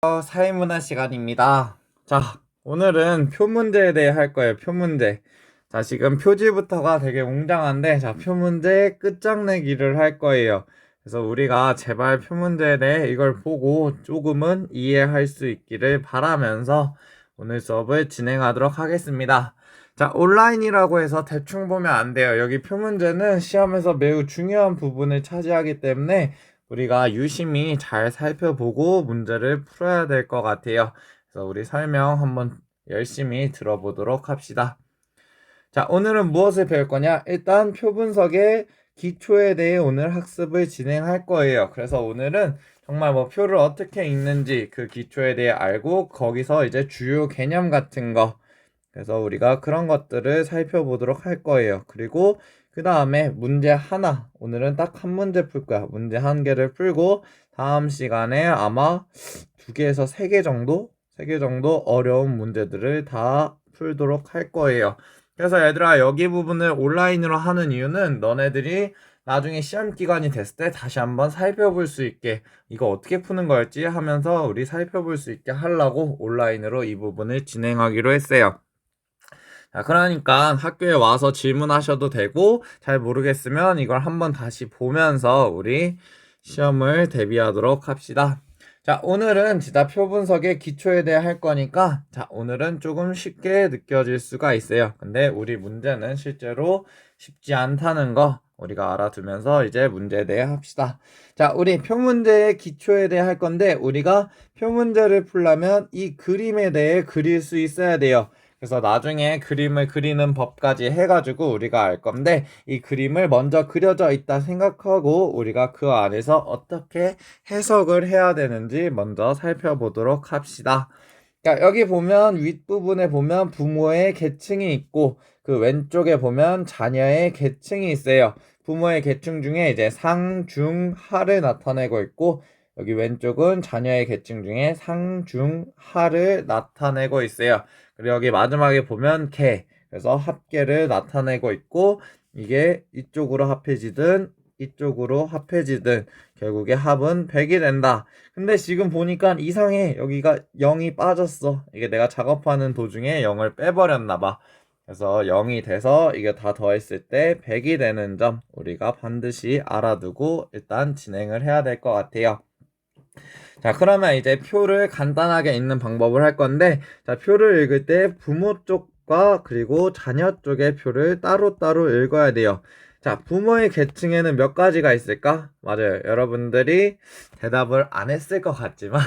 사회문화 시간입니다. 자, 오늘은 표 문제에 대해 할 거예요. 표 문제. 자, 지금 표지부터가 되게 웅장한데, 자, 표 문제 끝장내기를 할 거예요. 그래서 우리가 제발 표 문제에 대해 이걸 보고 조금은 이해할 수 있기를 바라면서 오늘 수업을 진행하도록 하겠습니다. 자, 온라인이라고 해서 대충 보면 안 돼요. 여기 표 문제는 시험에서 매우 중요한 부분을 차지하기 때문에 우리가 유심히 잘 살펴보고 문제를 풀어야 될 것 같아요. 그래서 우리 설명 한번 열심히 들어보도록 합시다. 자, 오늘은 무엇을 배울 거냐? 일단 표 분석의 기초에 대해 오늘 학습을 진행할 거예요. 그래서 오늘은 정말 뭐 표를 어떻게 읽는지 그 기초에 대해 알고 거기서 이제 주요 개념 같은 거, 그래서 우리가 그런 것들을 살펴보도록 할 거예요. 그리고 그 다음에 문제 하나, 오늘은 딱 한 문제 풀 거야. 문제 한 개를 풀고 다음 시간에 아마 2개에서 3개 정도? 3개 정도 어려운 문제들을 다 풀도록 할 거예요. 그래서 얘들아, 여기 부분을 온라인으로 하는 이유는 너네들이 나중에 시험 기간이 됐을 때 다시 한번 살펴볼 수 있게, 이거 어떻게 푸는 거였지 하면서 우리 살펴볼 수 있게 하려고 온라인으로 이 부분을 진행하기로 했어요. 자, 그러니까 학교에 와서 질문하셔도 되고, 잘 모르겠으면 이걸 한번 다시 보면서 우리 시험을 대비하도록 합시다. 자, 오늘은 진짜 표 분석의 기초에 대해 할 거니까, 자, 오늘은 조금 쉽게 느껴질 수가 있어요. 근데 우리 문제는 실제로 쉽지 않다는 거 우리가 알아두면서 이제 문제에 대해 합시다. 자, 우리 표 문제의 기초에 대해 할 건데, 우리가 표 문제를 풀려면 이 그림에 대해 그릴 수 있어야 돼요. 그래서 나중에 그림을 그리는 법까지 해가지고 우리가 알 건데, 이 그림을 먼저 그려져 있다 생각하고 우리가 그 안에서 어떻게 해석을 해야 되는지 먼저 살펴보도록 합시다. 자, 여기 보면 윗부분에 보면 부모의 계층이 있고 그 왼쪽에 보면 자녀의 계층이 있어요. 부모의 계층 중에 이제 상, 중, 하를 나타내고 있고, 여기 왼쪽은 자녀의 계층 중에 상, 중, 하를 나타내고 있어요. 그리고 여기 마지막에 보면 개, 그래서 합계를 나타내고 있고, 이게 이쪽으로 합해지든 이쪽으로 합해지든 결국에 합은 100이 된다. 근데 지금 보니까 이상해. 여기가 0이 빠졌어. 이게 내가 작업하는 도중에 0을 빼버렸나 봐. 그래서 0이 돼서 이게 다 더했을 때 100이 되는 점 우리가 반드시 알아두고 일단 진행을 해야 될 것 같아요. 자, 그러면 이제 표를 간단하게 읽는 방법을 할 건데, 자, 표를 읽을 때 부모 쪽과 그리고 자녀 쪽의 표를 따로따로 읽어야 돼요. 자, 부모의 계층에는 몇 가지가 있을까? 맞아요. 여러분들이 대답을 안 했을 것 같지만,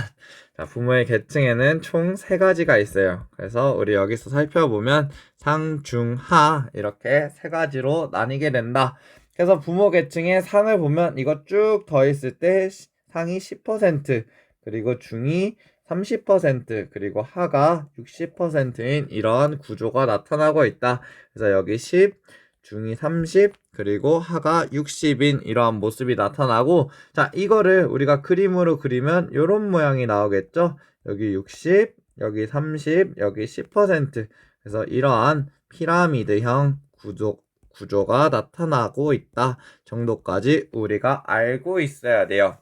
자, 부모의 계층에는 총 3가지가 있어요. 그래서 우리 여기서 살펴보면 상, 중, 하 이렇게 3가지로 나뉘게 된다. 그래서 부모 계층에 상을 보면 이거 쭉 더했을 때 상이 10%, 그리고 중이 30%, 그리고 하가 60%인 이런 구조가 나타나고 있다. 그래서 여기 10, 중이 30, 그리고 하가 60인 이러한 모습이 나타나고, 자, 이거를 우리가 그림으로 그리면 이런 모양이 나오겠죠? 여기 60, 여기 30, 여기 10%. 그래서 이러한 피라미드형 구조가 나타나고 있다 정도까지 우리가 알고 있어야 돼요.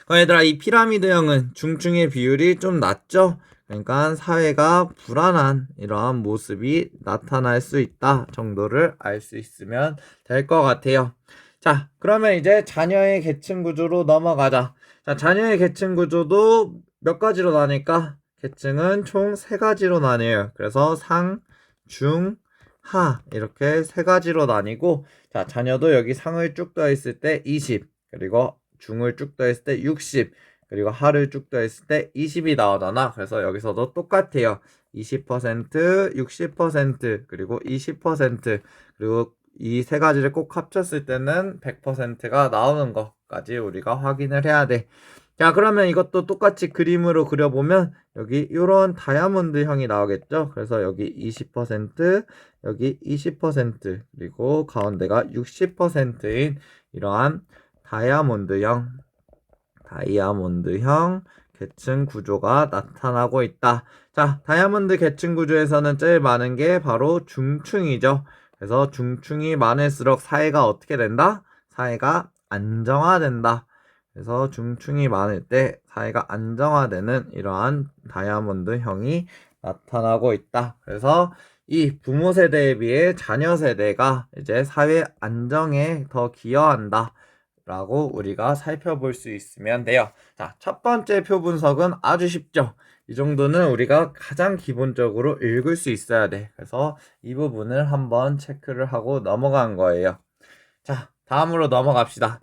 그럼 얘들아, 이 피라미드형은 중증의 비율이 좀 낮죠? 그러니까 사회가 불안한 이러한 모습이 나타날 수 있다 정도를 알 수 있으면 될 것 같아요. 자, 그러면 이제 자녀의 계층 구조로 넘어가자. 자, 자녀의 계층 구조도 몇 가지로 나뉠까? 계층은 총 3가지로 나뉘어요. 그래서 상, 중, 하 이렇게 3가지로 나뉘고, 자, 자녀도 여기 상을 쭉 더했을 때 20, 그리고 중을 쭉 더했을 때 60, 그리고 하를 쭉 더했을 때 20이 나오잖아. 그래서 여기서도 똑같아요. 20%, 60%, 그리고 20%, 그리고 이 3가지를 꼭 합쳤을 때는 100%가 나오는 것까지 우리가 확인을 해야 돼. 자, 그러면 이것도 똑같이 그림으로 그려보면 여기 이런 다이아몬드형이 나오겠죠. 그래서 여기 20%, 여기 20%, 그리고 가운데가 60%인 이러한 다이아몬드형 계층 구조가 나타나고 있다. 자, 다이아몬드 계층 구조에서는 제일 많은 게 바로 중층이죠. 그래서 중층이 많을수록 사회가 어떻게 된다? 사회가 안정화된다. 그래서 중충이 많을 때 사회가 안정화되는 이러한 다이아몬드형이 나타나고 있다. 그래서 이 부모 세대에 비해 자녀 세대가 이제 사회 안정에 더 기여한다. 라고 우리가 살펴볼 수 있으면 돼요. 자, 첫 번째 표 분석은 아주 쉽죠. 이 정도는 우리가 가장 기본적으로 읽을 수 있어야 돼. 그래서 이 부분을 한번 체크를 하고 넘어간 거예요. 자, 다음으로 넘어갑시다.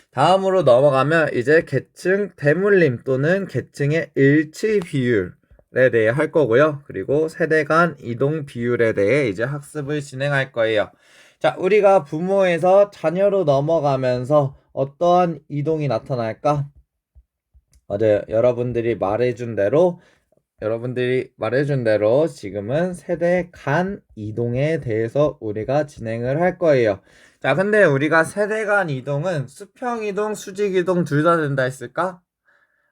다음으로 넘어가면 이제 계층 대물림 또는 계층의 일치 비율에 대해 할 거고요. 그리고 세대 간 이동 비율에 대해 이제 학습을 진행할 거예요. 자, 우리가 부모에서 자녀로 넘어가면서 어떠한 이동이 나타날까? 맞아요. 여러분들이 말해준 대로 지금은 세대 간 이동에 대해서 우리가 진행을 할 거예요. 자, 근데 우리가 세대 간 이동은 수평 이동, 수직 이동 둘 다 된다 했을까?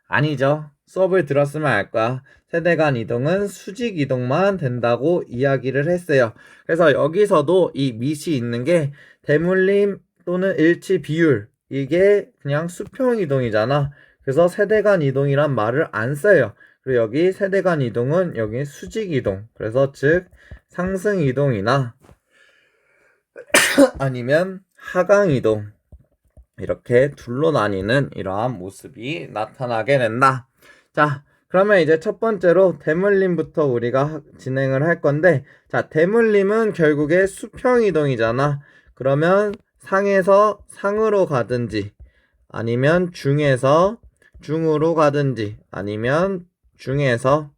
아니죠. 수업을 들었으면 알 거야. 세대 간 이동은 수직 이동만 된다고 이야기를 했어요. 그래서 여기서도 이 밑이 있는 게 대물림 또는 일치 비율, 이게 그냥 수평 이동이잖아. 그래서 세대 간 이동이란 말을 안 써요. 그리고 여기 세대 간 이동은 여기 수직 이동. 그래서 즉 상승 이동이나 아니면 하강 이동, 이렇게 둘로 나뉘는 이러한 모습이 나타나게 된다. 자, 그러면 이제 첫 번째로 대물림부터 우리가 진행을 할 건데, 자, 대물림은 결국에 수평 이동이잖아. 그러면 상에서 상으로 가든지, 아니면 중에서 중으로 가든지, 아니면 중에서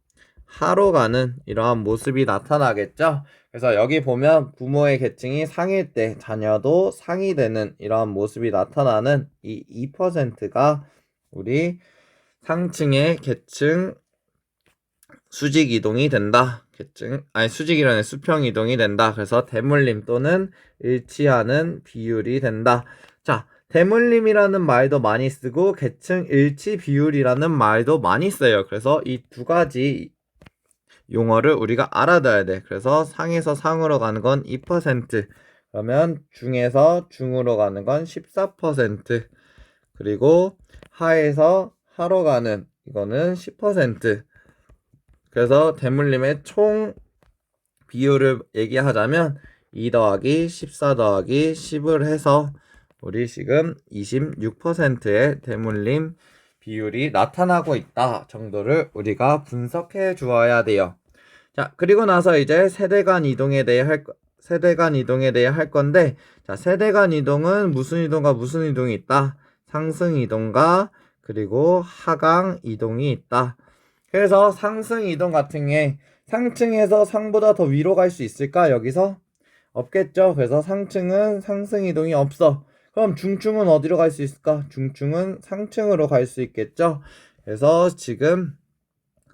하로 가는 이러한 모습이 나타나겠죠. 그래서 여기 보면 부모의 계층이 상일 때 자녀도 상이 되는 이러한 모습이 나타나는 이 2%가 우리 상층의 계층 수직 이동이 된다. 수직이라는 수평 이동이 된다. 그래서 대물림 또는 일치하는 비율이 된다. 자, 대물림이라는 말도 많이 쓰고 계층 일치 비율이라는 말도 많이 써요. 그래서 이 두 가지 용어를 우리가 알아둬야 돼. 그래서 상에서 상으로 가는 건 2%, 그러면 중에서 중으로 가는 건 14%, 그리고 하에서 하로 가는 이거는 10%. 그래서 대물림의 총 비율을 얘기하자면 2 더하기 14 더하기 10을 해서 우리 지금 26%의 대물림 비율이 나타나고 있다 정도를 우리가 분석해 주어야 돼요. 자, 그리고 나서 이제 세대 간 이동에 대해 할 건데, 자, 세대 간 이동은 무슨 이동과 무슨 이동이 있다? 상승 이동과 그리고 하강 이동이 있다. 그래서 상승 이동 같은 게 상층에서 상보다 더 위로 갈 수 있을까? 여기서? 없겠죠. 그래서 상층은 상승 이동이 없어. 그럼 중층은 어디로 갈 수 있을까? 중층은 상층으로 갈 수 있겠죠. 그래서 지금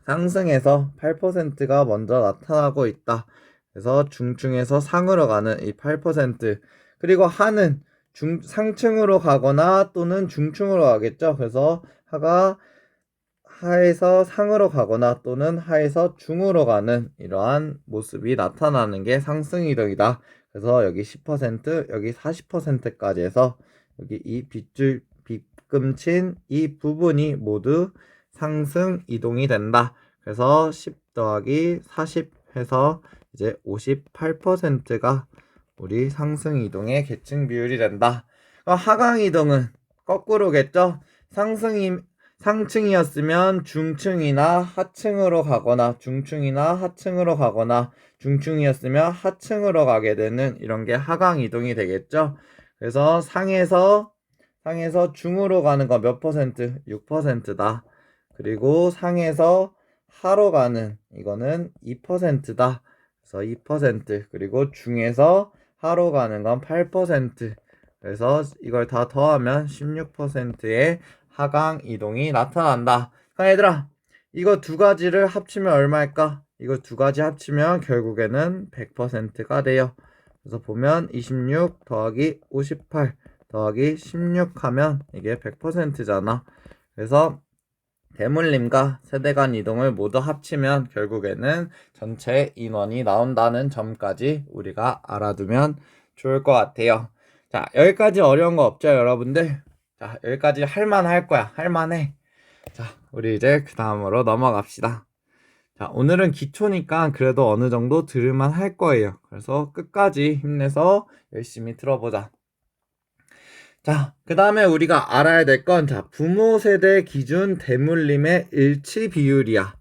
상승에서 8%가 먼저 나타나고 있다. 그래서 중층에서 상으로 가는 이 8%, 그리고 하는 상층으로 가거나 또는 중층으로 가겠죠. 그래서 하에서 상으로 가거나 또는 하에서 중으로 가는 이러한 모습이 나타나는 게 상승 이동이다. 그래서 여기 10%, 여기 40%까지 해서 여기 이 빗금친 이 부분이 모두 상승 이동이 된다. 그래서 10 더하기 40 해서 이제 58%가 우리 상승 이동의 계층 비율이 된다. 하강 이동은 거꾸로겠죠. 상층이었으면 중층이나 하층으로 가거나 중층이었으면 하층으로 가게 되는 이런 게 하강 이동이 되겠죠. 그래서 상에서 중으로 가는 거 몇 퍼센트? 6%다. 그리고 상에서 하로 가는 이거는 2%다. 그래서 2%, 그리고 중에서 하로 가는 건 8%. 그래서 이걸 다 더하면 16%의 하강 이동이 나타난다. 그럼 얘들아, 이거 두 가지를 합치면 얼마일까? 이거 두 가지 합치면 결국에는 100%가 돼요. 그래서 보면 26 더하기 58 더하기 16 하면 이게 100%잖아. 그래서 대물림과 세대 간 이동을 모두 합치면 결국에는 전체 인원이 나온다는 점까지 우리가 알아두면 좋을 것 같아요. 자, 여기까지 어려운 거 없죠, 여러분들? 자, 여기까지 할만할 거야. 할만해. 자, 우리 이제 그 다음으로 넘어갑시다. 자, 오늘은 기초니까 그래도 어느 정도 들을만 할 거예요. 그래서 끝까지 힘내서 열심히 들어보자. 자, 그 다음에 우리가 알아야 될 건, 자, 부모 세대 기준 대물림의 일치 비율이야.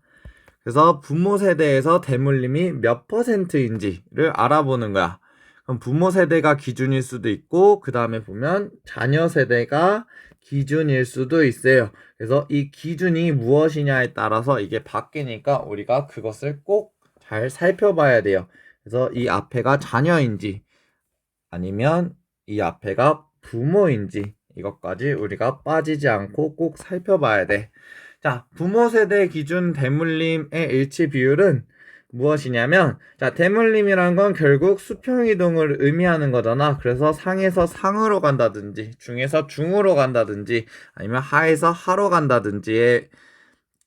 그래서 부모 세대에서 대물림이 몇 %인지를 알아보는 거야. 그럼 부모 세대가 기준일 수도 있고, 그 다음에 보면 자녀 세대가 기준일 수도 있어요. 그래서 이 기준이 무엇이냐에 따라서 이게 바뀌니까 우리가 그것을 꼭 잘 살펴봐야 돼요. 그래서 이 앞에가 자녀인지 아니면 이 앞에가 부모인지 이것까지 우리가 빠지지 않고 꼭 살펴봐야 돼. 자, 부모 세대 기준 대물림의 일치 비율은 무엇이냐면, 자, 대물림이란 건 결국 수평이동을 의미하는 거잖아. 그래서 상에서 상으로 간다든지, 중에서 중으로 간다든지, 아니면 하에서 하로 간다든지의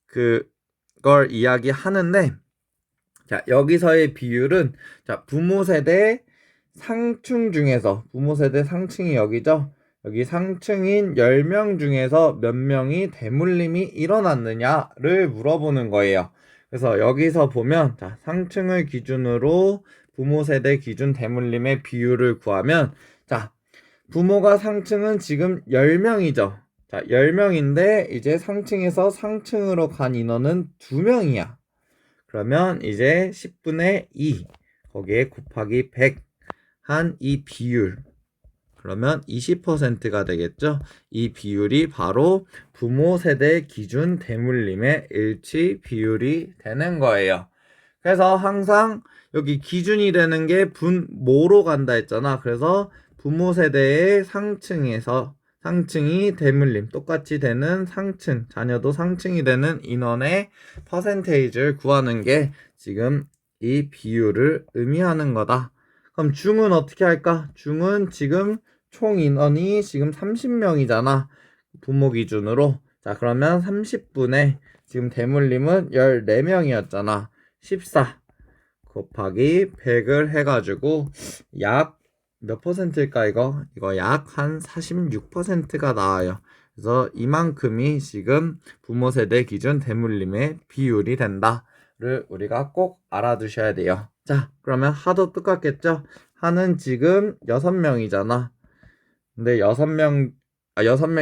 그걸 이야기하는데, 자, 여기서의 비율은, 자, 부모 세대 상층 중에서, 부모 세대 상층이 여기죠? 여기 상층인 10명 중에서 몇 명이 대물림이 일어났느냐를 물어보는 거예요. 그래서 여기서 보면, 자, 상층을 기준으로 부모 세대 기준 대물림의 비율을 구하면, 자, 부모가 상층은 지금 10명이죠. 자, 10명인데, 이제 상층에서 상층으로 간 인원은 2명이야. 그러면 이제 10분의 2 거기에 곱하기 100 한 이 비율 그러면 20%가 되겠죠. 이 비율이 바로 부모 세대 기준 대물림의 일치 비율이 되는 거예요. 그래서 항상 여기 기준이 되는 게 분모로 간다 했잖아. 그래서 부모 세대의 상층이 대물림 똑같이 되는 상층, 자녀도 상층이 되는 인원의 퍼센테이지를 구하는 게 지금 이 비율을 의미하는 거다. 그럼 중은 어떻게 할까? 중은 지금 총 인원이 지금 30명이잖아. 부모 기준으로. 자, 그러면 30분의 지금 대물림은 14명이었잖아. 14 곱하기 100을 해가지고 약 몇 퍼센트일까 이거? 이거 약 한 46%가 나와요. 그래서 이만큼이 지금 부모 세대 기준 대물림의 비율이 된다를 우리가 꼭 알아두셔야 돼요. 자, 그러면 하도 똑같겠죠? 하는 지금 6명이잖아. 근데 6명이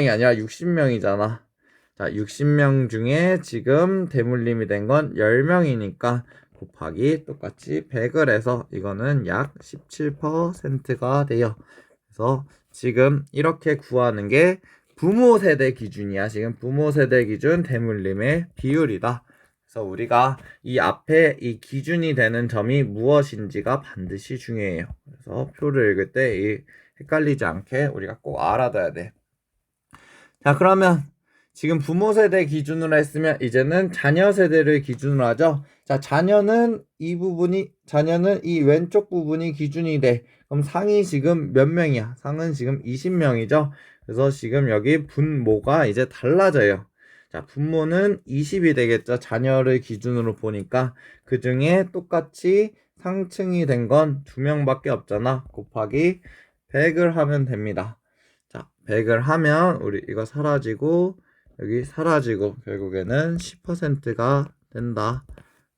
아니라 60명이잖아. 자, 60명 중에 지금 대물림이 된 건 10명이니까 곱하기 똑같이 100을 해서 이거는 약 17%가 돼요. 그래서 지금 이렇게 구하는 게 부모 세대 기준이야. 지금 부모 세대 기준 대물림의 비율이다. 그래서 우리가 이 앞에 이 기준이 되는 점이 무엇인지가 반드시 중요해요. 그래서 표를 읽을 때 이 헷갈리지 않게 우리가 꼭 알아둬야 돼. 자, 그러면 지금 부모 세대 기준으로 했으면 이제는 자녀 세대를 기준으로 하죠. 자, 자녀는 이 왼쪽 부분이 기준이 돼. 그럼 상이 지금 몇 명이야? 상은 지금 20명이죠. 그래서 지금 여기 분모가 이제 달라져요. 자, 분모는 20이 되겠죠. 자녀를 기준으로 보니까. 그 중에 똑같이 상층이 된 건 2명밖에 없잖아. 곱하기 100을 하면 됩니다. 자, 100을 하면 우리 이거 사라지고 여기 사라지고 결국에는 10%가 된다.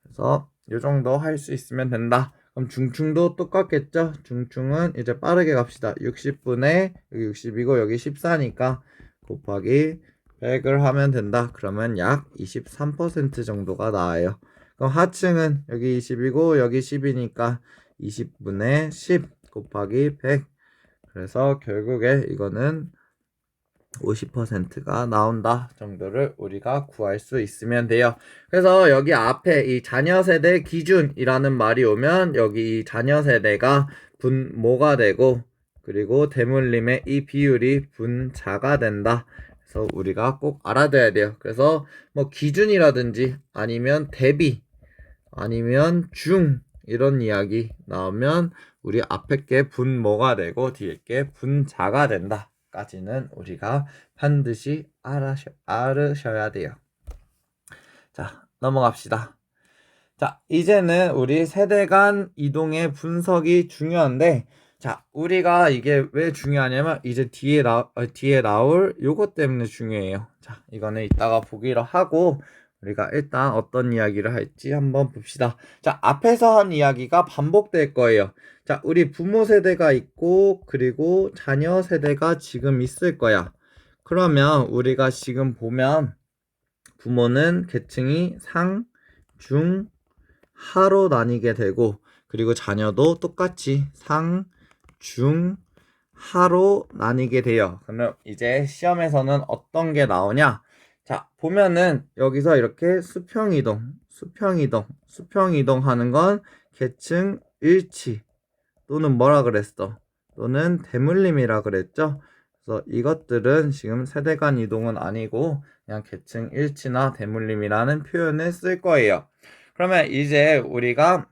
그래서 이 정도 할 수 있으면 된다. 그럼 중충도 똑같겠죠? 중충은 이제 빠르게 갑시다. 60분의 여기 60이고 여기 14니까 곱하기 100을 하면 된다. 그러면 약 23% 정도가 나와요. 그럼 하층은 여기 20이고 여기 10이니까 20분의 10 곱하기 100. 그래서 결국에 이거는 50%가 나온다 정도를 우리가 구할 수 있으면 돼요. 그래서 여기 앞에 이 자녀 세대 기준이라는 말이 오면 여기 이 자녀 세대가 분모가 되고 그리고 대물림의 이 비율이 분자가 된다. 그래서 우리가 꼭 알아둬야 돼요. 그래서 뭐 기준이라든지 아니면 대비 아니면 중 이런 이야기 나오면 우리 앞에 게 분모가 되고 뒤에 게 분자가 된다. 까지는 우리가 반드시 알으셔야 돼요. 자, 넘어갑시다. 자, 이제는 우리 세대 간 이동의 분석이 중요한데, 자, 우리가 이게 왜 중요하냐면 이제 뒤에 나올 요것 때문에 중요해요. 자, 이거는 이따가 보기로 하고 우리가 일단 어떤 이야기를 할지 한번 봅시다. 자, 앞에서 한 이야기가 반복될 거예요. 자, 우리 부모 세대가 있고 그리고 자녀 세대가 지금 있을 거야. 그러면 우리가 지금 보면 부모는 계층이 상, 중, 하로 나뉘게 되고 그리고 자녀도 똑같이 상, 중, 하로 나뉘게 돼요. 그러면 이제 시험에서는 어떤 게 나오냐? 자, 보면은 여기서 이렇게 수평이동 하는 건 계층 일치 또는 뭐라 그랬어? 또는 대물림이라 그랬죠? 그래서 이것들은 지금 세대 간 이동은 아니고 그냥 계층 일치나 대물림이라는 표현을 쓸 거예요. 그러면 이제 우리가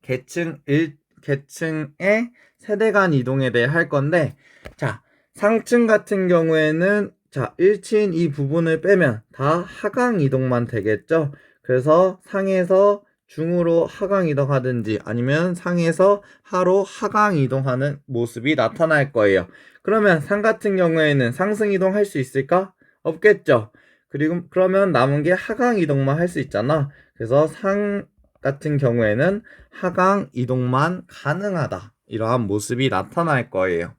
계층의 세대 간 이동에 대해 할 건데, 자, 상층 같은 경우에는, 자, 일치인 이 부분을 빼면 다 하강 이동만 되겠죠? 그래서 상에서 중으로 하강 이동하든지 아니면 상에서 하로 하강 이동하는 모습이 나타날 거예요. 그러면 상 같은 경우에는 상승 이동할 수 있을까? 없겠죠? 그리고 그러면 남은 게 하강 이동만 할 수 있잖아. 그래서 상 같은 경우에는 하강 이동만 가능하다. 이러한 모습이 나타날 거예요.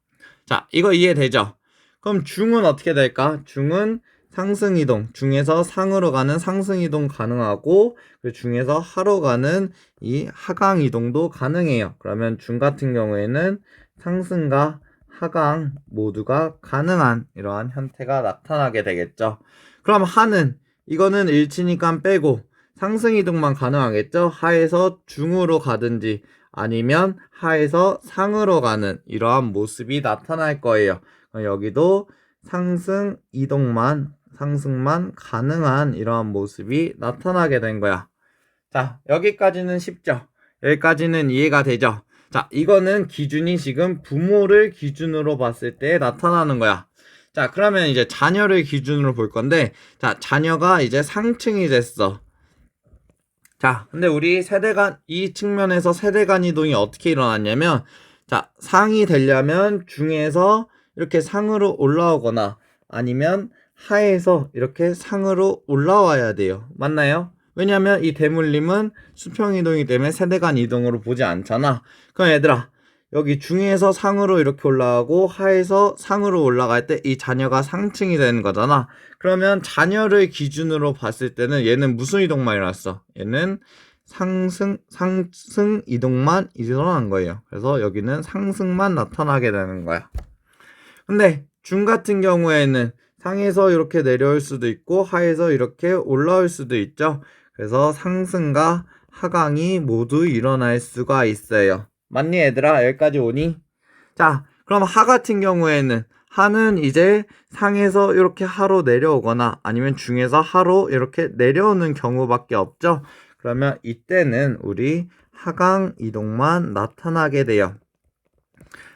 자, 이거 이해되죠? 그럼 중은 어떻게 될까? 중은 상승 이동, 중에서 상으로 가는 상승 이동 가능하고 그 중에서 하로 가는 이 하강 이동도 가능해요. 그러면 중 같은 경우에는 상승과 하강 모두가 가능한 이러한 형태가 나타나게 되겠죠. 그럼 하는 이거는 일치니까 빼고 상승 이동만 가능하겠죠? 하에서 중으로 가든지 아니면 하에서 상으로 가는 이러한 모습이 나타날 거예요. 여기도 상승만 가능한 이러한 모습이 나타나게 된 거야. 자, 여기까지는 쉽죠? 여기까지는 이해가 되죠? 자, 이거는 기준이 지금 부모를 기준으로 봤을 때 나타나는 거야. 자, 그러면 이제 자녀를 기준으로 볼 건데, 자, 자녀가 이제 상층이 됐어. 자, 근데 우리 이 측면에서 세대 간 이동이 어떻게 일어났냐면, 자, 상이 되려면 중에서 이렇게 상으로 올라오거나 아니면 하에서 이렇게 상으로 올라와야 돼요. 맞나요? 왜냐면 이 대물림은 수평 이동이기 때문에 세대 간 이동으로 보지 않잖아. 그럼 얘들아, 여기 중에서 상으로 이렇게 올라가고 하에서 상으로 올라갈 때 이 자녀가 상층이 되는 거잖아. 그러면 자녀를 기준으로 봤을 때는 얘는 무슨 이동만 일어났어? 얘는 상승 이동만 일어난 거예요. 그래서 여기는 상승만 나타나게 되는 거야. 근데 중 같은 경우에는 상에서 이렇게 내려올 수도 있고 하에서 이렇게 올라올 수도 있죠. 그래서 상승과 하강이 모두 일어날 수가 있어요. 맞니 얘들아? 여기까지 오니? 자, 그럼 하 같은 경우에는 하는 이제 상에서 이렇게 하로 내려오거나 아니면 중에서 하로 이렇게 내려오는 경우밖에 없죠. 그러면 이때는 우리 하강 이동만 나타나게 돼요.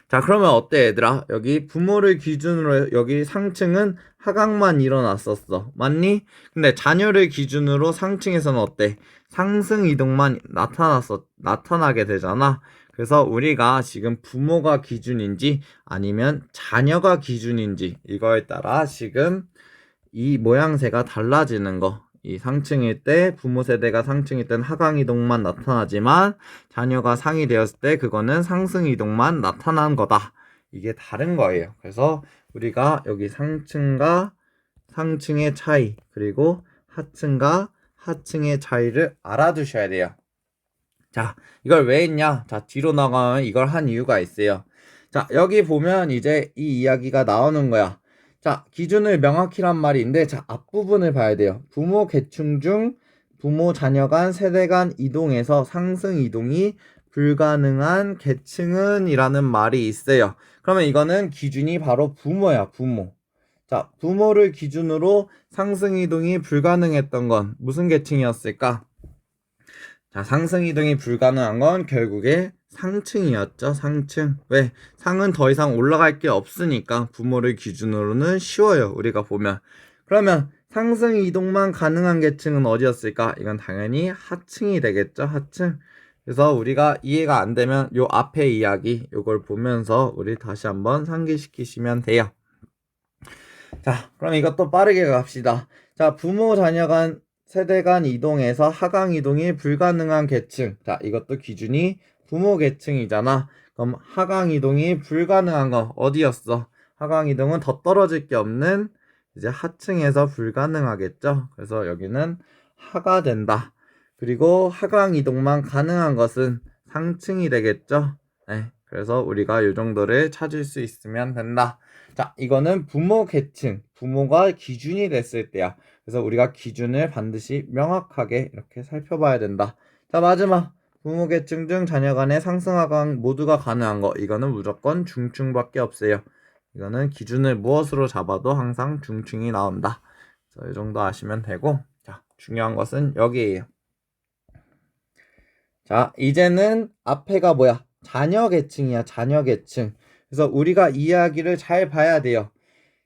자, 그러면 어때 얘들아? 여기 부모를 기준으로 여기 상층은 하강만 일어났었어. 맞니? 근데 자녀를 기준으로 상층에서는 어때? 상승 이동만 나타나게 되잖아. 그래서 우리가 지금 부모가 기준인지 아니면 자녀가 기준인지 이거에 따라 지금 이 모양새가 달라지는 거. 이 상층일 때 부모 세대가 상층일 때는 하강 이동만 나타나지만 자녀가 상이 되었을 때 그거는 상승 이동만 나타난 거다. 이게 다른 거예요. 그래서 우리가 여기 상층과 상층의 차이 그리고 하층과 하층의 차이를 알아두셔야 돼요. 자, 이걸 왜 했냐? 자, 뒤로 나가면 이걸 한 이유가 있어요. 자, 여기 보면 이제 이 이야기가 나오는 거야. 자, 기준을 명확히란 말인데, 자, 앞부분을 봐야 돼요. 부모 계층 중 부모 자녀 간 세대 간 이동에서 상승 이동이 불가능한 계층은 이라는 말이 있어요. 그러면 이거는 기준이 바로 부모야, 부모. 자, 부모를 기준으로 상승 이동이 불가능했던 건 무슨 계층이었을까? 자, 상승 이동이 불가능한 건 결국에 상층이었죠. 상층. 왜? 상은 더 이상 올라갈 게 없으니까 부모를 기준으로는 쉬워요. 우리가 보면. 그러면 상승 이동만 가능한 계층은 어디였을까? 이건 당연히 하층이 되겠죠. 하층. 그래서 우리가 이해가 안 되면 요 앞에 이야기 요걸 보면서 우리 다시 한번 상기시키시면 돼요. 자, 그럼 이것도 빠르게 갑시다. 자, 부모 자녀 간 세대 간 이동에서 하강 이동이 불가능한 계층. 자, 이것도 기준이 부모 계층이잖아. 그럼 하강 이동이 불가능한 거 어디였어? 하강 이동은 더 떨어질 게 없는 이제 하층에서 불가능하겠죠. 그래서 여기는 하가 된다. 그리고 하강 이동만 가능한 것은 상층이 되겠죠. 네, 그래서 우리가 이 정도를 찾을 수 있으면 된다. 자, 이거는 부모 계층, 부모가 기준이 됐을 때야. 그래서 우리가 기준을 반드시 명확하게 이렇게 살펴봐야 된다. 자, 마지막. 부모 계층 중 자녀 간의 상승 하강 모두가 가능한 거. 이거는 무조건 중층밖에 없어요. 이거는 기준을 무엇으로 잡아도 항상 중층이 나온다. 그래서 이 정도 아시면 되고. 자, 중요한 것은 여기에요. 자, 이제는 앞에가 뭐야? 자녀 계층이야, 자녀 계층. 그래서 우리가 이야기를 잘 봐야 돼요.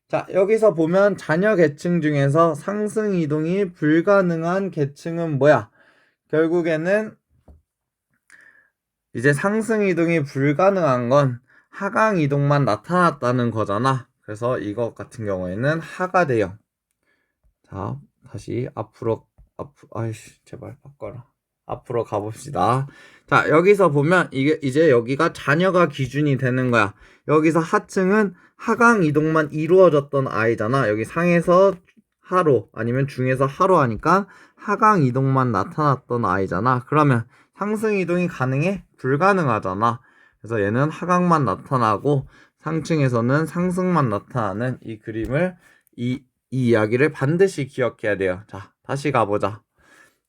자, 여기서 보면 자녀 계층 중에서 상승 이동이 불가능한 계층은 뭐야? 결국에는 이제 상승 이동이 불가능한 건 하강 이동만 나타났다는 거잖아. 그래서 이것 같은 경우에는 하가 돼요. 자, 다시 아이씨, 제발 바꿔라. 앞으로 가봅시다. 자, 여기서 보면 이게 이제 여기가 자녀가 기준이 되는 거야. 여기서 하층은 하강 이동만 이루어졌던 아이잖아. 여기 상에서 하로 아니면 중에서 하로 하니까 하강 이동만 나타났던 아이잖아. 그러면 상승 이동이 가능해? 불가능하잖아. 그래서 얘는 하강만 나타나고 상층에서는 상승만 나타나는 이 그림을 이 이야기를 반드시 기억해야 돼요. 자, 다시 가보자.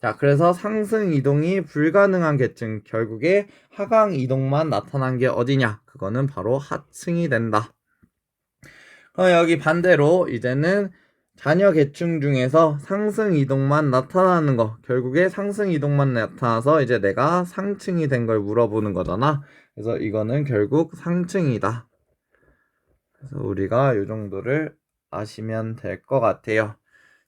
자, 그래서 상승 이동이 불가능한 계층, 결국에 하강 이동만 나타난 게 어디냐? 그거는 바로 하층이 된다. 그럼 여기 반대로 이제는 자녀 계층 중에서 상승 이동만 나타나는 거, 결국에 상승 이동만 나타나서 이제 내가 상층이 된 걸 물어보는 거잖아. 그래서 이거는 결국 상층이다. 그래서 우리가 이 정도를 아시면 될 것 같아요.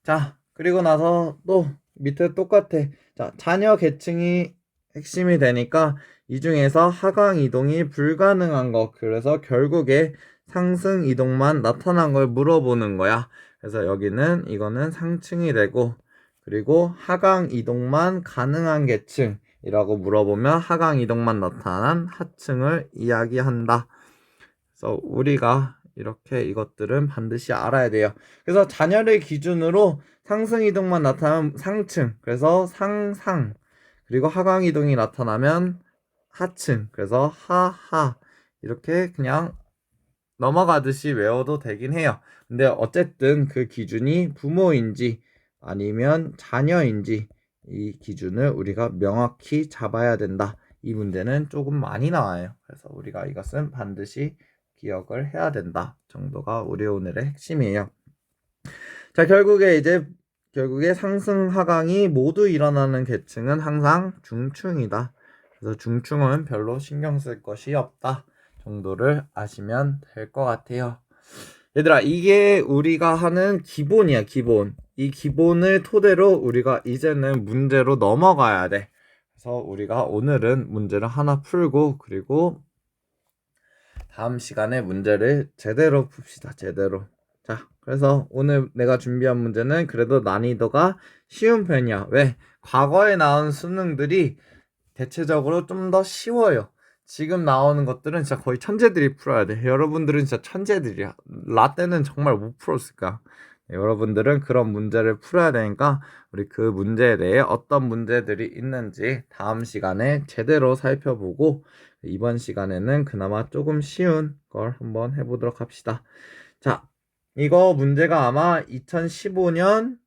자, 그리고 나서 또 밑에 똑같아. 자, 자녀 계층이 핵심이 되니까 이 중에서 하강 이동이 불가능한 거. 그래서 결국에 상승 이동만 나타난 걸 물어보는 거야. 그래서 여기는 이거는 상층이 되고, 그리고 하강 이동만 가능한 계층이라고 물어보면 하강 이동만 나타난 하층을 이야기한다. 그래서 우리가 이렇게 이것들은 반드시 알아야 돼요. 그래서 자녀를 기준으로 상승 이동만 나타나면 상층, 그래서 상상. 그리고 하강 이동이 나타나면 하층, 그래서 하하. 이렇게 그냥 넘어가듯이 외워도 되긴 해요. 근데 어쨌든 그 기준이 부모인지 아니면 자녀인지 이 기준을 우리가 명확히 잡아야 된다. 이 문제는 조금 많이 나와요. 그래서 우리가 이것은 반드시 기억을 해야 된다 정도가 우리 오늘의 핵심이에요. 자, 결국에 상승 하강이 모두 일어나는 계층은 항상 중층이다. 그래서 중층은 별로 신경 쓸 것이 없다 정도를 아시면 될 것 같아요. 얘들아, 이게 우리가 하는 기본이야, 기본. 이 기본을 토대로 우리가 이제는 문제로 넘어가야 돼. 그래서 우리가 오늘은 문제를 하나 풀고, 그리고 다음 시간에 문제를 제대로 풉시다, 제대로. 자, 그래서 오늘 내가 준비한 문제는 그래도 난이도가 쉬운 편이야. 왜? 과거에 나온 수능들이 대체적으로 좀 더 쉬워요. 지금 나오는 것들은 진짜 거의 천재들이 풀어야 돼. 여러분들은 진짜 천재들이야. 라떼는 정말 못 풀었을까? 여러분들은 그런 문제를 풀어야 되니까 우리 그 문제에 대해 어떤 문제들이 있는지 다음 시간에 제대로 살펴보고 이번 시간에는 그나마 조금 쉬운 걸 한번 해보도록 합시다. 자, 이거 문제가 아마 2015년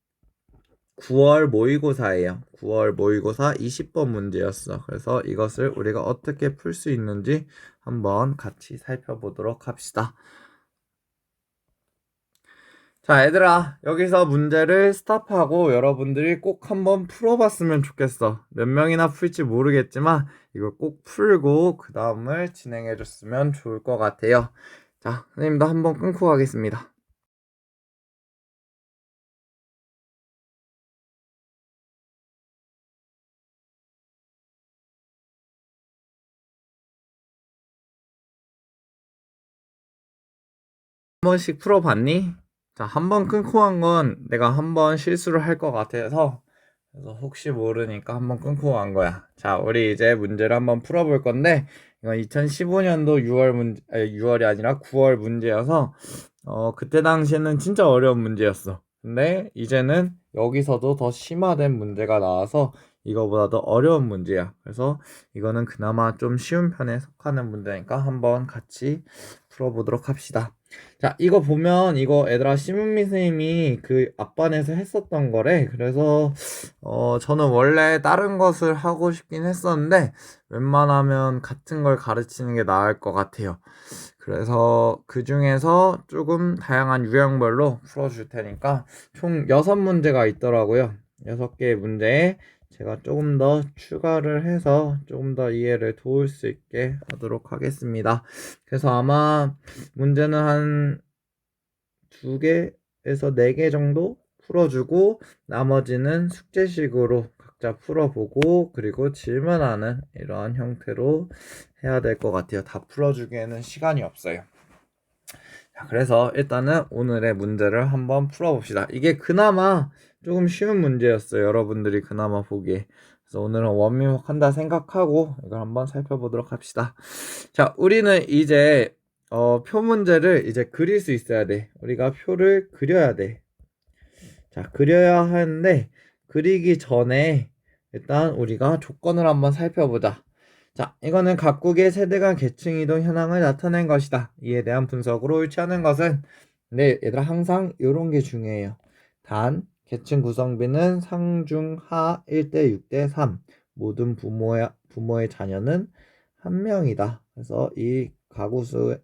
9월 모의고사예요. 9월 모의고사 20번 문제였어. 그래서 이것을 우리가 어떻게 풀 수 있는지 한번 같이 살펴보도록 합시다. 자, 얘들아, 여기서 문제를 스탑하고 여러분들이 꼭 한번 풀어봤으면 좋겠어. 몇 명이나 풀지 모르겠지만 이걸 꼭 풀고 그 다음을 진행해줬으면 좋을 것 같아요. 자, 선생님도 한번 끊고 가겠습니다. 번씩 풀어봤니? 자, 한 번 끊고 한 건 내가 한 번 실수를 할 것 같아서 그래서 혹시 모르니까 한 번 끊고 간 거야. 자, 우리 이제 문제를 한번 풀어볼 건데 이건 2015년도 6월 문제, 아니, 6월이 아니라 9월 문제여서 그때 당시에는 진짜 어려운 문제였어. 근데 이제는 여기서도 더 심화된 문제가 나와서 이거보다 더 어려운 문제야. 그래서 이거는 그나마 좀 쉬운 편에 속하는 문제니까 한번 같이 풀어보도록 합시다. 자, 이거 보면 이거 애들아 시문미 선생님이 그 앞반에서 했었던 거래. 그래서 저는 원래 다른 것을 하고 싶긴 했었는데 웬만하면 같은 걸 가르치는 게 나을 것 같아요. 그래서 그 중에서 조금 다양한 유형별로 풀어줄 테니까 총 6문제가 있더라고요. 6개의 문제에 제가 조금 더 추가를 해서 조금 더 이해를 도울 수 있게 하도록 하겠습니다. 그래서 아마 문제는 한 2개에서 4개 정도 풀어주고 나머지는 숙제식으로 각자 풀어보고 그리고 질문하는 이러한 형태로 해야 될 것 같아요. 다 풀어주기에는 시간이 없어요. 자, 그래서 일단은 오늘의 문제를 한번 풀어봅시다. 이게 그나마 조금 쉬운 문제였어요. 여러분들이 그나마 보기에. 그래서 오늘은 원미목 한다 생각하고 이걸 한번 살펴보도록 합시다. 자, 우리는 이제 표 문제를 이제 그릴 수 있어야 돼. 우리가 표를 그려야 돼. 자, 그려야 하는데 그리기 전에 일단 우리가 조건을 한번 살펴보자. 자, 이거는 각국의 세대 간 계층 이동 현황을 나타낸 것이다. 이에 대한 분석으로 옳지않은 것은 네, 얘들아 항상 이런 게 중요해요. 단, 계층 구성비는 상중하 1대 6대 3. 모든 부모의 자녀는 한 명이다. 그래서 이 가구 수의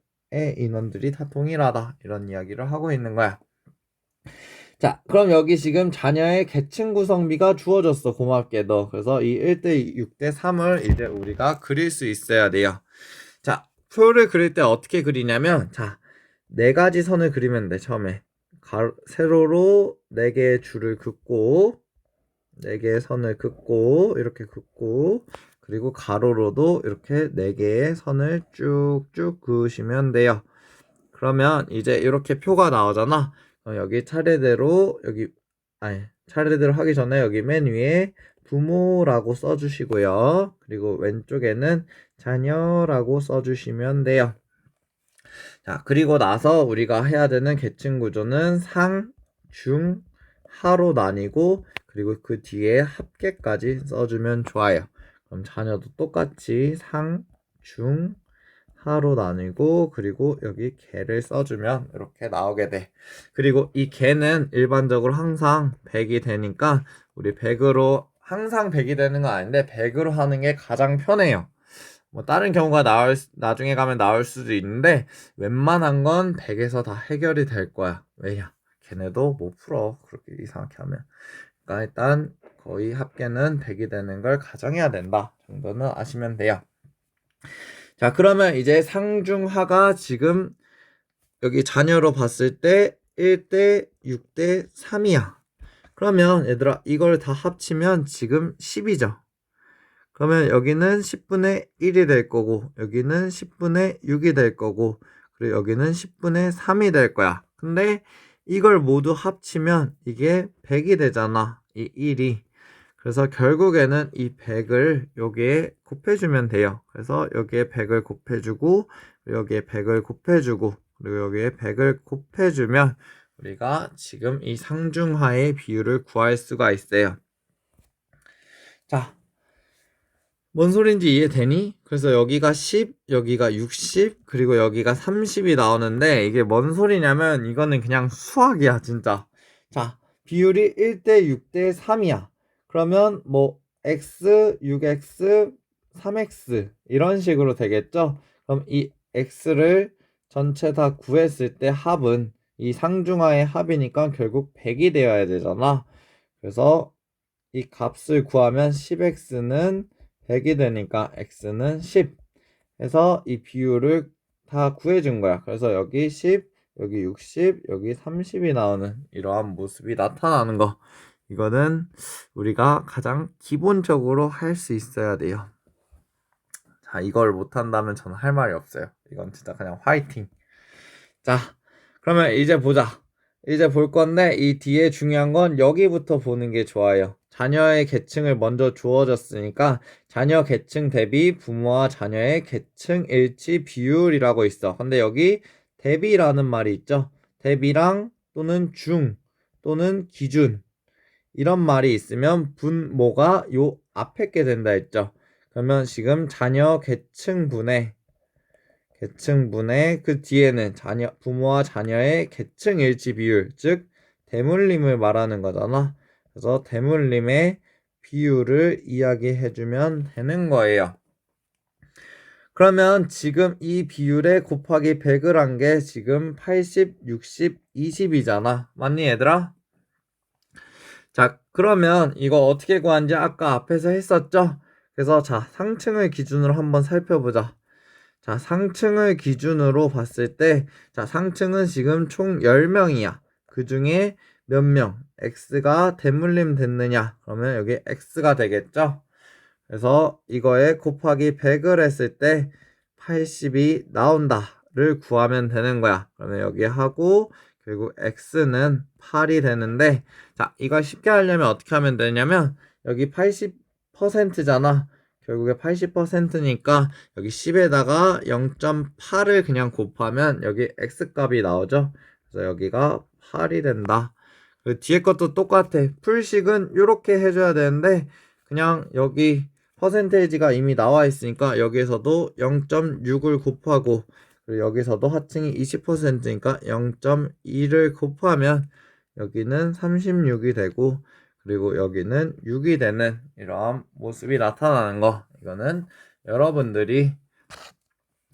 인원들이 다 동일하다. 이런 이야기를 하고 있는 거야. 자, 그럼 여기 지금 자녀의 계층 구성비가 주어졌어. 고맙게도. 그래서 이 1대 6대 3을 이제 우리가 그릴 수 있어야 돼요. 자, 표를 그릴 때 어떻게 그리냐면 자, 4가지 선을 그리면 돼. 처음에 세로로 4개의 줄을 긋고 4개의 선을 긋고 이렇게 긋고 그리고 가로로도 이렇게 4개의 선을 쭉쭉 그으시면 돼요. 그러면 이제 이렇게 표가 나오잖아. 여기 차례대로 차례대로 하기 전에 여기 맨 위에 부모라고 써주시고요. 그리고 왼쪽에는 자녀라고 써주시면 돼요. 자, 그리고 나서 우리가 해야 되는 계층 구조는 상, 중, 하로 나뉘고 그리고 그 뒤에 합계까지 써주면 좋아요. 그럼 자녀도 똑같이 상, 중, 하로 나뉘고 그리고 여기 개를 써주면 이렇게 나오게 돼. 그리고 이 개는 일반적으로 항상 100이 되니까 우리 100으로 항상 100이 되는 건 아닌데 100으로 하는 게 가장 편해요. 뭐 다른 경우가 나중에 가면 나올 수도 있는데 웬만한 건 100에서 다 해결이 될 거야. 왜냐? 걔네도 못 풀어. 그렇게 이상하게 하면. 그러니까 일단 거의 합계는 100이 되는 걸 가정해야 된다. 정도는 아시면 돼요. 자, 그러면 이제 상중하가 지금 여기 자녀로 봤을 때 1대 6대 3이야. 그러면 얘들아 이걸 다 합치면 지금 10이죠. 그러면 여기는 10분의 1이 될 거고 여기는 10분의 6이 될 거고 그리고 여기는 10분의 3이 될 거야. 근데 이걸 모두 합치면 이게 100이 되잖아. 이 1이. 그래서 결국에는 이 100을 여기에 곱해주면 돼요. 그래서 여기에 100을 곱해주고 여기에 100을 곱해주고 그리고 여기에 100을 곱해주면 우리가 지금 이 상중하의 비율을 구할 수가 있어요. 자, 뭔 소린지 이해되니? 그래서 여기가 10, 여기가 60, 그리고 여기가 30이 나오는데 이게 뭔 소리냐면 이거는 그냥 수학이야, 진짜. 자, 비율이 1대 6대 3이야. 그러면 뭐 x, 6x, 3x 이런 식으로 되겠죠? 그럼 이 x를 전체 다 구했을 때 합은 이 상중하의 합이니까 결국 100이 되어야 되잖아. 그래서 이 값을 구하면 10x는 100이 되니까 x는 10 해서 이 비율을 다 구해준 거야. 그래서 여기 10, 여기 60, 여기 30이 나오는 이러한 모습이 나타나는 거. 이거는 우리가 가장 기본적으로 할 수 있어야 돼요. 자, 이걸 못한다면 저는 할 말이 없어요. 이건 진짜 그냥 화이팅. 자, 그러면 이제 보자. 이제 볼 건데 이 뒤에 중요한 건 여기부터 보는 게 좋아요. 자녀의 계층을 먼저 주어졌으니까 자녀 계층 대비 부모와 자녀의 계층 일치 비율이라고 있어. 근데 여기 대비라는 말이 있죠. 대비랑 또는 중 또는 기준 이런 말이 있으면 분모가 요 앞에 게 된다 했죠. 그러면 지금 자녀 계층분의 그 뒤에는 부모와 자녀의 계층 일치 비율, 즉 대물림을 말하는 거잖아. 그래서 대물림의 비율을 이야기해주면 되는 거예요. 그러면 지금 이 비율에 곱하기 100을 한 게 지금 80, 60, 20이잖아. 맞니 얘들아? 자, 그러면 이거 어떻게 구하는지 아까 앞에서 했었죠? 그래서 자, 상층을 기준으로 한번 살펴보자. 자, 상층을 기준으로 봤을 때, 자, 상층은 지금 총 10명이야. 그 중에 몇 명, X가 대물림 됐느냐? 그러면 여기 X가 되겠죠? 그래서 이거에 곱하기 100을 했을 때 80이 나온다를 구하면 되는 거야. 그러면 여기 하고, 결국 X는 8이 되는데, 자, 이걸 쉽게 하려면 어떻게 하면 되냐면, 여기 80%잖아. 결국에 80%니까 여기 10에다가 0.8을 그냥 곱하면 여기 X값이 나오죠. 그래서 여기가 8이 된다. 그 뒤에 것도 똑같아. 풀식은 이렇게 해줘야 되는데 그냥 여기 퍼센테이지가 이미 나와 있으니까 여기에서도 0.6을 곱하고 그리고 여기서도 하층이 20%니까 0.2를 곱하면 여기는 36이 되고 그리고 여기는 6이 되는 이러한 모습이 나타나는 거. 이거는 여러분들이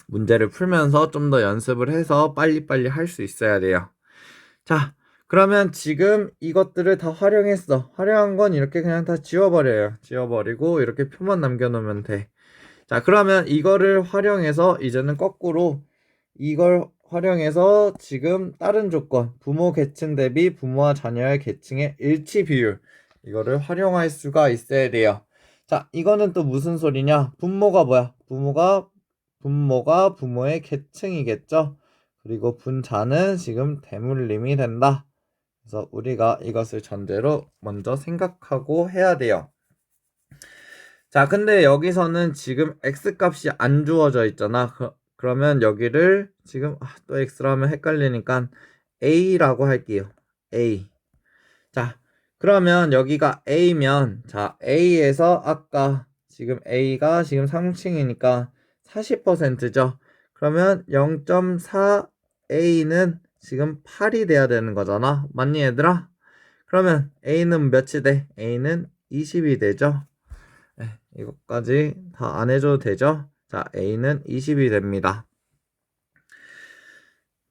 문제를 풀면서 좀 더 연습을 해서 빨리빨리 할 수 있어야 돼요. 자, 그러면 지금 이것들을 다 활용했어. 활용한 건 이렇게 그냥 다 지워버려요. 지워버리고 이렇게 표만 남겨놓으면 돼. 자, 그러면 이거를 활용해서 이제는 거꾸로 이걸 활용해서 지금 다른 조건 부모 계층 대비 부모와 자녀의 계층의 일치 비율 이거를 활용할 수가 있어야 돼요. 자, 이거는 또 무슨 소리냐? 분모가 뭐야? 분모가 부모의 계층이겠죠? 그리고 분자는 지금 대물림이 된다. 그래서 우리가 이것을 전제로 먼저 생각하고 해야 돼요. 자, 근데 여기서는 지금 X값이 안 주어져 있잖아. 그러면 여기를 지금 또 X로 하면 헷갈리니까 A라고 할게요. A. 자, 그러면 여기가 A면 자, A에서 아까 지금 A가 지금 상층이니까 40%죠. 그러면 0.4A는 지금 8이 돼야 되는 거잖아. 맞니 얘들아? 그러면 A는 몇이 돼? A는 20이 되죠. 네, 이것까지 다 안 해줘도 되죠? 자, A는 20이 됩니다.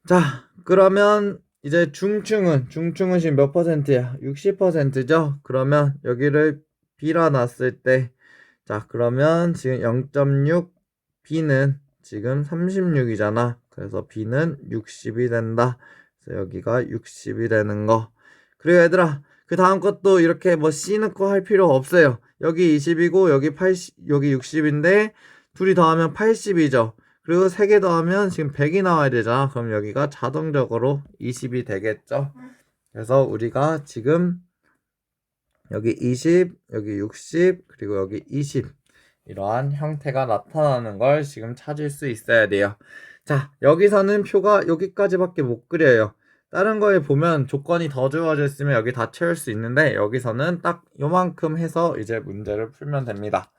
자, 그러면 이제 중층은 지금 몇 퍼센트야? 60%죠? 그러면 여기를 B라 놨을 때, 자, 그러면 지금 0.6, B는 지금 36이잖아. 그래서 B는 60이 된다. 그래서 여기가 60이 되는 거. 그리고 얘들아, 그 다음 것도 이렇게 뭐 C 넣고 할 필요 없어요. 여기 20이고 여기 80, 여기 60인데 둘이 더하면 80이죠. 그리고 3개 더하면 지금 100이 나와야 되잖아. 그럼 여기가 자동적으로 20이 되겠죠. 그래서 우리가 지금 여기 20, 여기 60, 그리고 여기 20 이러한 형태가 나타나는 걸 지금 찾을 수 있어야 돼요. 자, 여기서는 표가 여기까지밖에 못 그려요. 다른 거에 보면 조건이 더 주어져 있으면 여기 다 채울 수 있는데 여기서는 딱 요만큼 해서 이제 문제를 풀면 됩니다.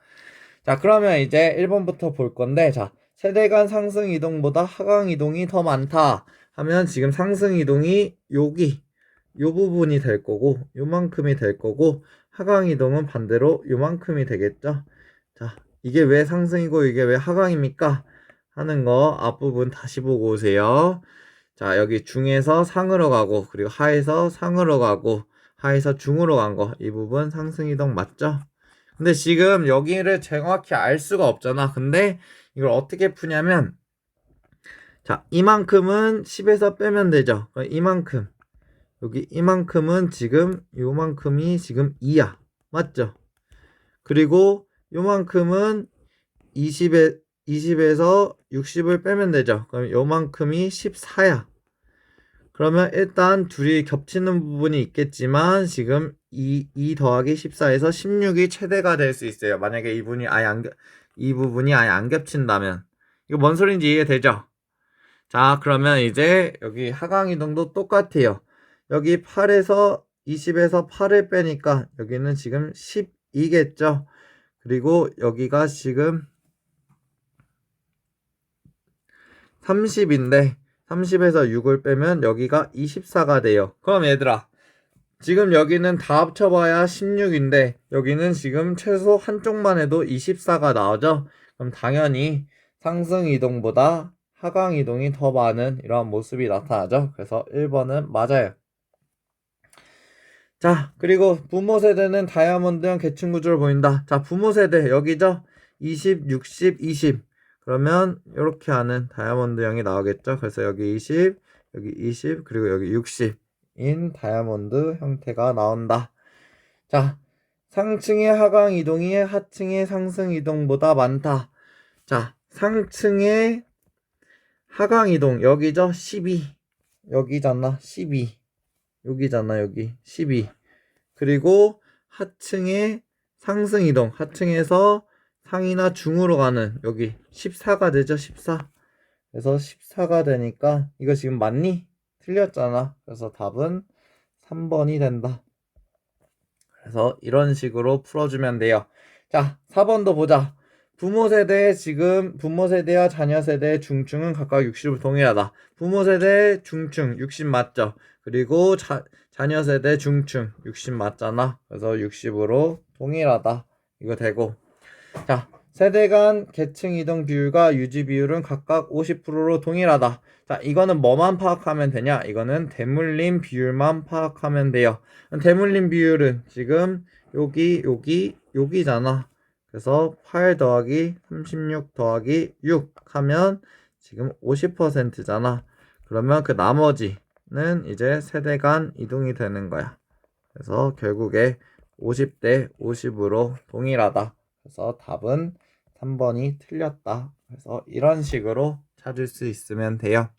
자, 그러면 이제 1번부터 볼 건데 자, 세대 간 상승 이동보다 하강 이동이 더 많다 하면 지금 상승 이동이 여기 요 부분이 될 거고 요만큼이 될 거고 하강 이동은 반대로 요만큼이 되겠죠. 자, 이게 왜 상승이고 이게 왜 하강입니까? 하는 거 앞부분 다시 보고 오세요. 자, 여기 중에서 상으로 가고 그리고 하에서 상으로 가고 하에서 중으로 간 거 이 부분 상승 이동 맞죠? 근데 지금 여기를 정확히 알 수가 없잖아. 근데 이걸 어떻게 푸냐면 자, 이만큼은 10에서 빼면 되죠. 이만큼 여기 이만큼은 지금 요만큼이 지금 2야. 맞죠? 그리고 요만큼은 20에서 60을 빼면 되죠. 그럼 요만큼이 14야. 그러면 일단 둘이 겹치는 부분이 있겠지만 지금 2 더하기 14에서 16이 최대가 될 수 있어요. 만약에 이 부분이 아예 안 겹친다면. 이거 뭔 소린지 이해되죠? 자, 그러면 이제 여기 하강이동도 똑같아요. 여기 20에서 8을 빼니까 여기는 지금 12겠죠? 그리고 여기가 지금 30인데 30에서 6을 빼면 여기가 24가 돼요. 그럼 얘들아, 지금 여기는 다 합쳐봐야 16인데 여기는 지금 최소 한쪽만 해도 24가 나오죠? 그럼 당연히 상승 이동보다 하강 이동이 더 많은 이러한 모습이 나타나죠? 그래서 1번은 맞아요. 자, 그리고 부모 세대는 다이아몬드형 계층 구조를 보인다. 자, 부모 세대 여기죠? 20, 60, 20. 그러면 이렇게 하는 다이아몬드형이 나오겠죠? 그래서 여기 20, 여기 20, 그리고 여기 60인 다이아몬드 형태가 나온다. 자, 상층의 하강 이동이 하층의 상승 이동보다 많다. 자, 상층의 하강 이동 여기죠? 12. 여기잖아. 12. 여기잖아. 여기 12. 그리고 하층의 상승 이동. 하층에서 상이나 중으로 가는 여기 14가 되죠. 14. 그래서 14가 되니까 이거 지금 맞니? 틀렸잖아. 그래서 답은 3번이 된다. 그래서 이런 식으로 풀어주면 돼요. 자, 4번도 보자. 부모 세대와 자녀 세대의 중증은 각각 60으로 동일하다. 부모 세대 중증 60 맞죠? 그리고 자녀 세대 중증 60 맞잖아. 그래서 60으로 동일하다. 이거 되고. 자, 세대 간 계층 이동 비율과 유지 비율은 각각 50%로 동일하다. 자, 이거는 뭐만 파악하면 되냐? 이거는 대물림 비율만 파악하면 돼요. 대물림 비율은 지금 여기잖아. 그래서 8 더하기 36 더하기 6 하면 지금 50%잖아. 그러면 그 나머지는 이제 세대 간 이동이 되는 거야. 그래서 결국에 50대 50으로 동일하다. 그래서 답은 3번이 틀렸다. 그래서 이런 식으로 찾을 수 있으면 돼요.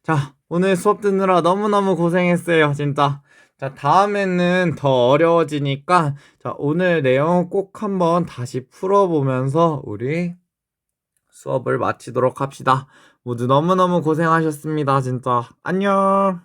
자, 오늘 수업 듣느라 너무너무 고생했어요. 진짜. 자, 다음에는 더 어려워지니까 자, 오늘 내용 꼭 한번 다시 풀어보면서 우리 수업을 마치도록 합시다. 모두 너무너무 고생하셨습니다. 진짜. 안녕.